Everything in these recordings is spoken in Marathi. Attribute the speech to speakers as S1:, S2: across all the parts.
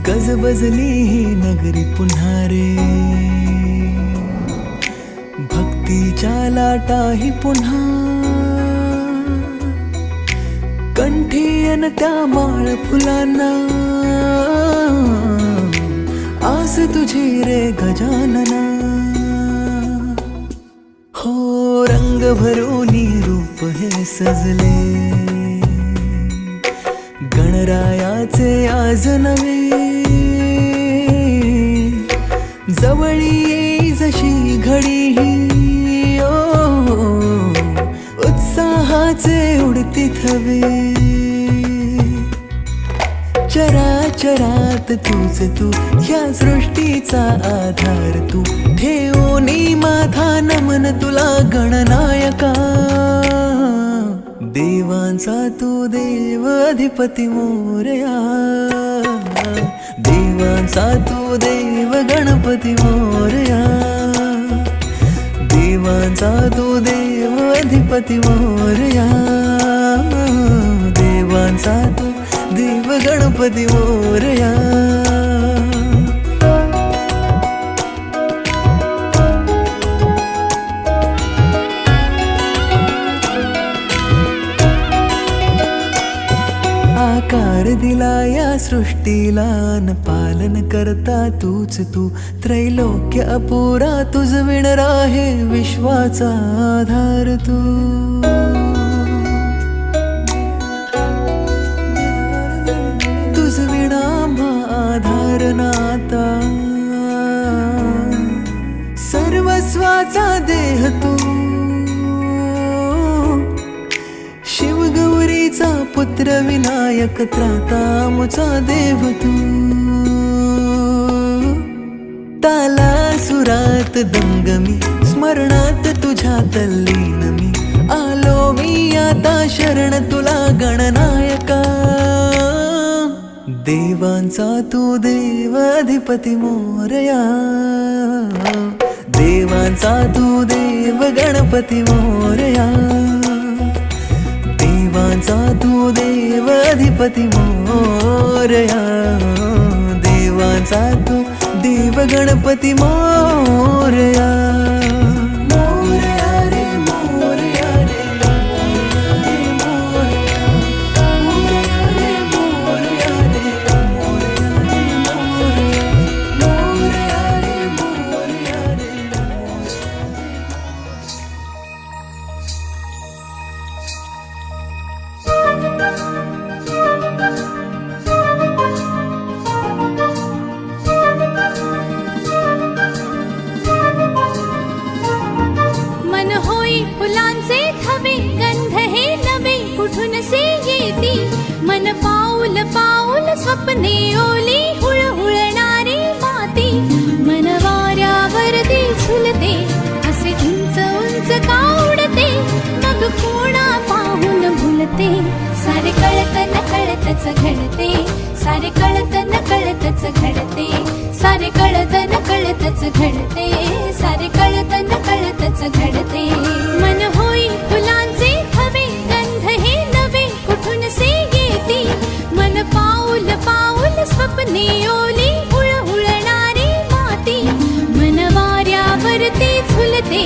S1: गजबजली ही नगरी पुन्हा रे, भक्तीच्या लाटाही पुन्हा, कंठी अन त्या माळ फुलांना, आस तुझी रे गजानना. हो रंग भरूनी रूप हे सजले, गणरायाचे आज नवे, जवळी येई जशी घडी ही, उत्साहाचे उडती थवे. चराचरात तूच तू, ह्या सृष्टीचा आधार तू, ठेवोनी माझा नमन तुला गणनायका. देवांचा तू देव अधिपती मोरया, देवांचा तू देव गणपती मोरया, देवांचा तू देव अधिपती मोरया, देवांचा तू देव गणपती मोरया. आकार दिला या सृष्टीला न पालन करता तूच तू, त्रैलोक्य अपुरा तुझ विण राहे विश्वाचा आधार तू. तुझ विणा आधार नाता, सर्वस्वाचा देह तू, शिवगौरीचा पुत्र विनायक त्राता मुचा देव तू. ताला सुरात दंगमी, स्मरणात तुझ्या तल्लीन मी, आलो मी आता शरण तुला गणनायका. देवांचा तू देव अधिपती मोरया, देवांचा तू देव गणपती मोरया, देवांचा तू देव अधिपती मोरया, देवांचा तू देव गणपती मोरया. मोरया रे मोरया रे, मोरया रे मोरया रे, मोरया रे मोरया रे.
S2: मन होई फुलांचे थवे, गंध हे नवे कुठून से येती. मन पाऊल पाऊल स्वप्ने ओली, हुळहुळणारी माती. मन वाऱ्यावरती झुलते, असे उंच उंच का उडते. मग कोणा पाहून भुलते, सारे कळत नकळतच घडते. सारे कळत नकळतच घडते, सारे कळत नकळतच घडते. सारे कळत नकळतच घडते. मन होई फुलांचे थवे, गंध हे नवे कुठून से येती. मन पाऊल पाऊल स्वप्ने ओली, हुळहुळणारी माती. मन वाऱ्यावरती झुलते,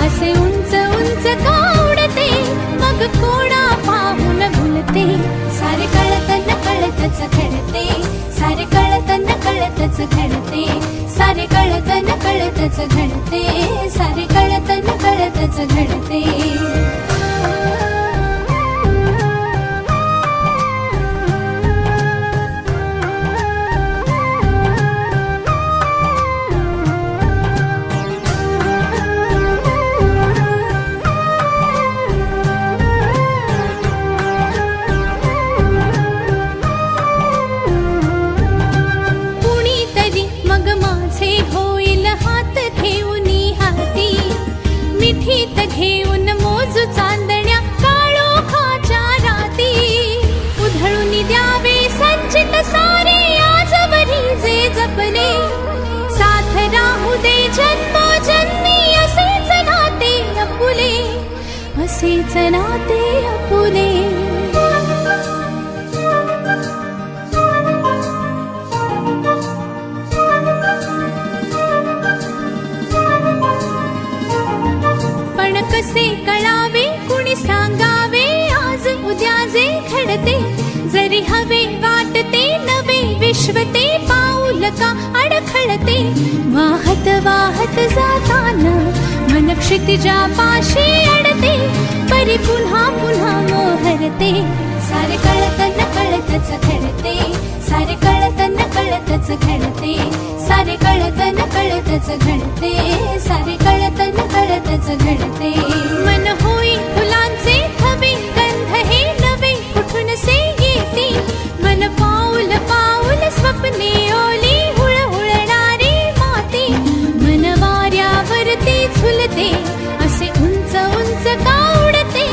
S2: असे उंच उंच का उडते. मग कोणा पाहून भुलते, सारे कळत नकळतच घडते. सारे कळत नकळतच घडते. सारे कळत नकळतच घडते. सारे कळत नकळतच घडते. मिठीत घेऊन मोजू चांदण्या काळोखाच्या राती. उधळून द्यावे संचित सारे आजवरी जे जपले. साथ राहू दे जन्मोजन्मी असेच नाते अपुले. असेच नाते अपुले. कसे कळावे कुणी सांगावे आज उद्या जे घडते जरी हवे वाटते नवे विश्व ते पाऊल का अडखळते वाहत वाहत जाताना मन क्षितिजापाशी अडते परी पुन्हा पुन्हा मोहरते सारे कळत नकळतच घडते सारे कळत नकळतच घडते सारे कळत नकळतच घडते सारे कळत नकळतच घडते मन होई फुलांचे थवे गंध हे नवे कुठून से येते मन पाऊल पाऊल स्वप्ने ओली हुळहुळणारी माती मन वाऱ्यावरती झुलते असे उंच उंच का उडते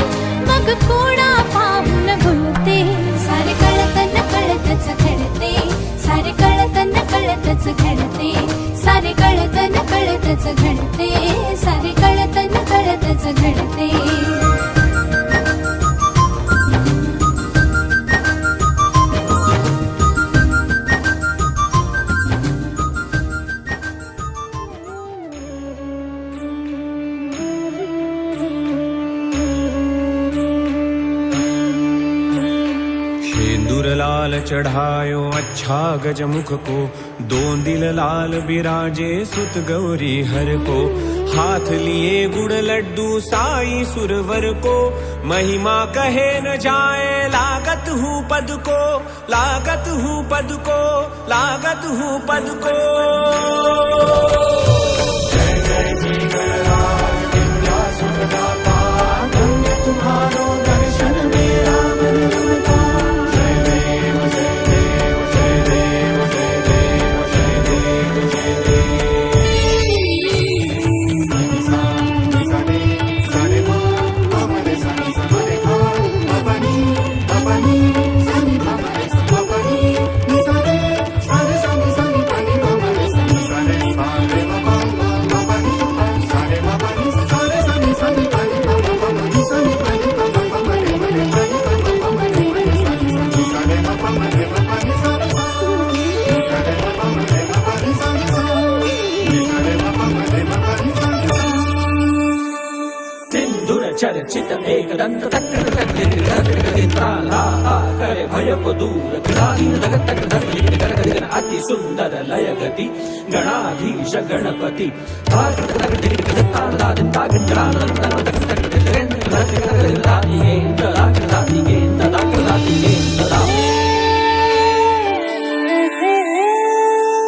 S2: मग कोणा पाहून भुलते सारे कळत नकळतच घडते सारे कळत नकळतच घडते सारे कळत नकळतच घडते सारे कळत नकळतच घडते
S3: सिंदूर लाल चढ़ायो अच्छा गजमुख को दो दिल लाल बिराजे सुत गौरी हर को हाथ लिए गुड़ लड्डू साई सुरवर को महिमा कहे न जाए लागत हूँ पद को लागत हूँ पद को लागत हूँ पद को जय जय जी गणराज विद्या सुखदाता धन्य तुम्हारो दर्शन मेरा मन रमता
S4: चर्चित एक दंत करे भय को दूर अति सुंदर लय गति गणाधीश गणपति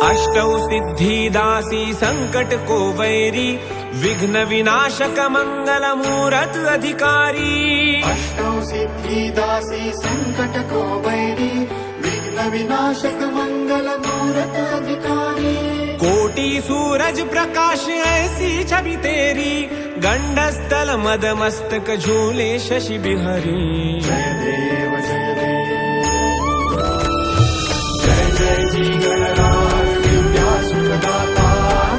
S3: अष्टौ सिद्धि दासी संकट को वैरी विघ्न विनाशक मंगल मूरत अधिकारी
S5: अष्टौ सिद्धि दासी संकट को वैरी विघ्न विनाशक मंगल मूरत अधिकारी
S3: कोटि सूरज प्रकाश ऐसी छवि तेरी गंडस्थल मद मस्तक झूले शशि बिहारी
S5: जय देव जय देव जय जय जी गणराज विद्या सुखदाता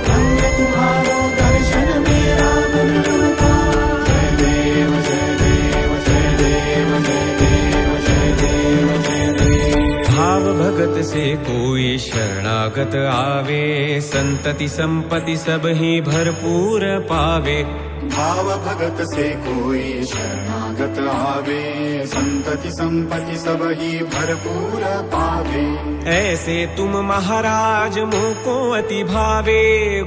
S5: धन्य तुम्हारो दर्शन मेरा मन रमता जय देव जय देव जय देव जय देव जय देव जय देव
S3: भाव भगत से कोई शरणागत आवे संतति संपत्ति सब ही भरपूर पावे
S5: भाव भगत से कोई शरणागत आवे संतति संपत्ति सब ही भरपूर पावे
S3: ऐसे तुम महाराज मोको अति भावे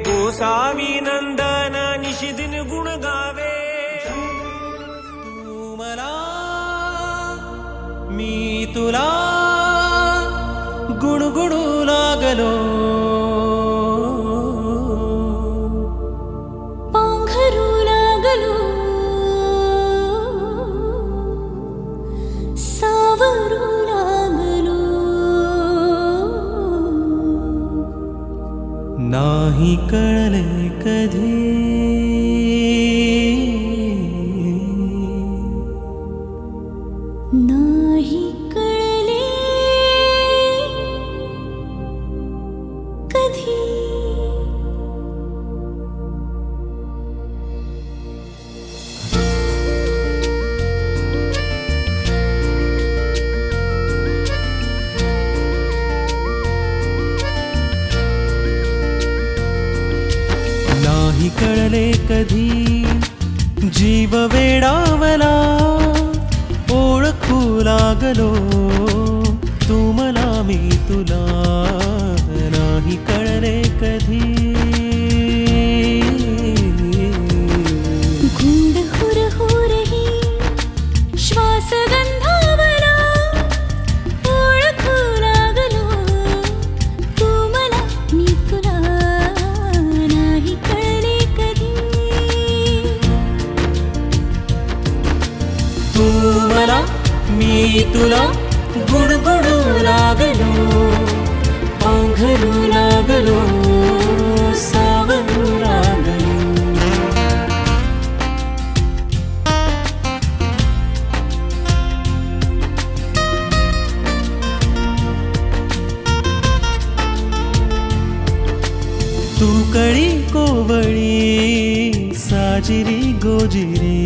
S3: गोसावी नंदन निशिदिन गुण गावे तू मला मी तुला गुणगुणू लागलो
S2: पांघरू लागलो सावरू लागलो
S1: नाही कळले कधी
S2: नाही कळले कधी
S1: नाही कळले कधी जीव वेडावला ओळखू लागलो, तू मला मी तुला नाही कळले कधी.
S2: गुंड हुर हुरही श्वास गंधावला ओळखू लागलो, तू मला मी तुला नाही कळले कधी.
S1: तू मला मी तुला गुणगुणू लागलो, पांघरू लागलो, सावरू लागलो. तू कळी कोवळी साजिरी गोजिरी,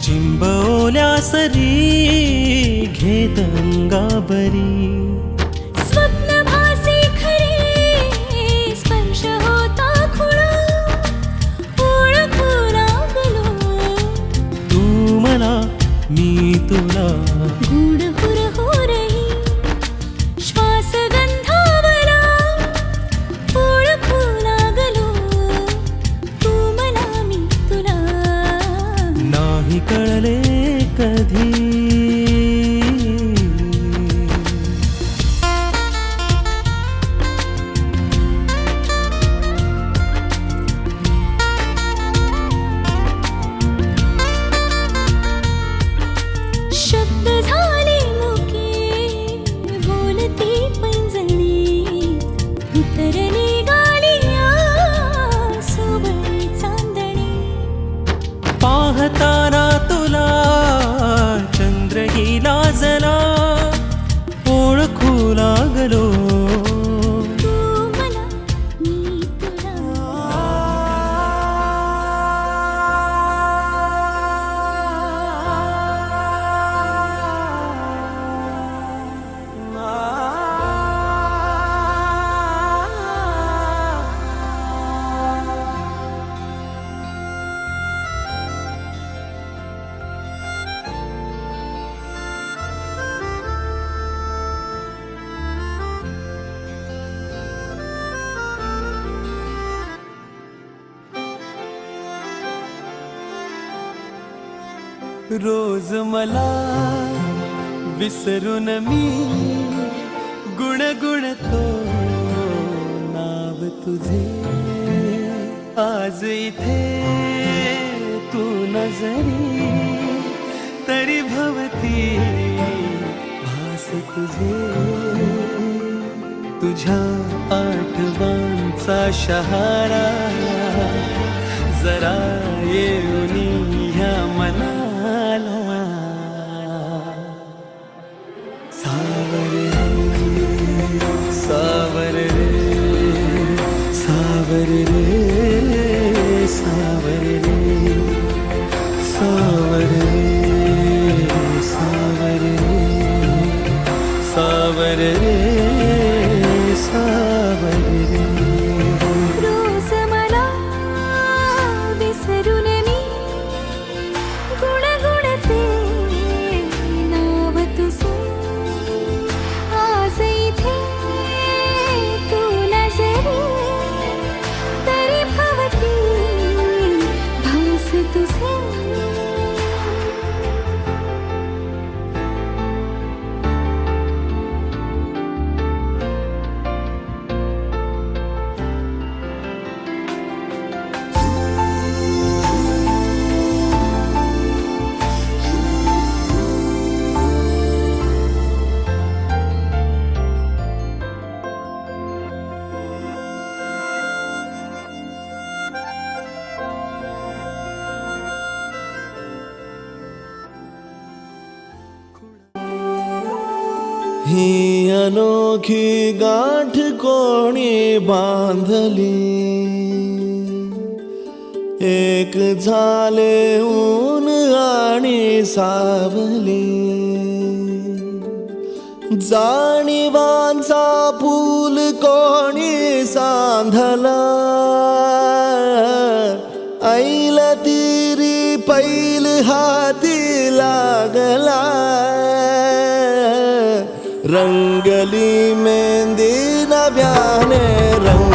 S1: चिंबवल्या सरी घेत अंगाबरी.
S2: स्वप्न भासी खरे स्पर्श होता खुणा ओळखू लागलो,
S1: तू मला मी तुला
S2: गुड हुर हुरही श्वास गंधावला ओळखू लागलो, तू मला मी तुला
S1: नाही कळले कधी.
S2: शब्द झाले मुके बोलती पैंजणी, उतरली गालिया सोबळी चांदणी.
S1: पाहताना तुला चंद्रही लाजला, ओळखू लागलो,
S2: तू मला मी तुला
S1: रोज मला विसरून मी गुणगुणतो नाव तुझे. आज इथे तू नजरी तरी भवती भास तुझे. तुझ्या आठवांचा शहारा जरा येऊनी ह्या मनाला. सावर रे सावर रे सावर रे सावर रे सावर रे सावर रे सावर रे सावर रे.
S2: रोज मला विसरून मी गुणगुणते नाव तुझे. आज इथे तू नजरी तरी भवती भास तुझे.
S1: ही अनोखी गाठ कोणी बांधली, एक झाले ऊन आणि सावली. जाणीवांचा पूल कोणी सांधला, ऐल तिरी
S6: पैल हाती लागला रंगली मेहंदी नव्याने रंग